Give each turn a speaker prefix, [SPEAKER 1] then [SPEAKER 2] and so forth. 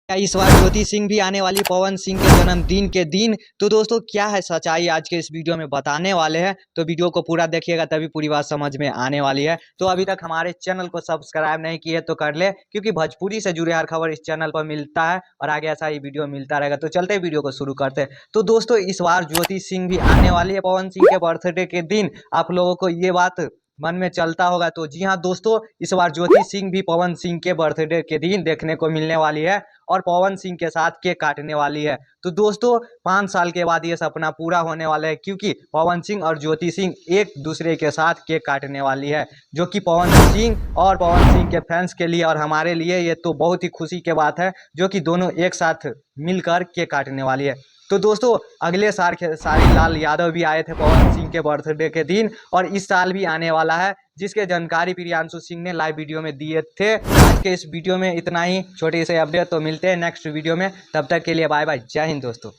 [SPEAKER 1] इस बार ज्योति सिंह भी आने वाली पवन सिंह के जन्मदिन के दिन। तो दोस्तों क्या है सच्चाई आज के इस वीडियो में बताने वाले हैं, तो वीडियो को पूरा देखिएगा तभी पूरी बात समझ में आने वाली है। तो अभी तक हमारे चैनल को सब्सक्राइब नहीं किए तो कर ले, क्योंकि भोजपुरी से जुड़े हर खबर इस चैनल पर मिलता है और आगे ऐसा ही वीडियो मिलता रहेगा। तो चलते वीडियो को शुरू करते हैं। तो दोस्तों इस बार ज्योति सिंह भी आने वाली है पवन सिंह के बर्थडे के दिन। आप लोगों को ये बात मन में चलता होगा, तो जी हाँ दोस्तों, इस बार ज्योति सिंह भी पवन सिंह के बर्थडे के दिन देखने को मिलने वाली है और पवन सिंह के साथ केक काटने वाली है। तो दोस्तों 5 साल के बाद ये सपना पूरा होने वाला है, क्योंकि पवन सिंह और ज्योति सिंह एक दूसरे के साथ केक काटने वाली है, जो कि पवन सिंह और पवन सिंह के फैंस के लिए और हमारे लिए ये तो बहुत ही खुशी की बात है, जो कि दोनों एक साथ मिलकर केक काटने वाली है। तो दोस्तों अगले साल खेसारी लाल यादव भी आए थे पवन सिंह के बर्थडे के दिन, और इस साल भी आने वाला है, जिसके जानकारी प्रियांशु सिंह ने लाइव वीडियो में दिए थे। आज के इस वीडियो में इतना ही छोटे से अपडेट, तो मिलते हैं नेक्स्ट वीडियो में। तब तक के लिए बाय बाय, जय हिंद दोस्तों।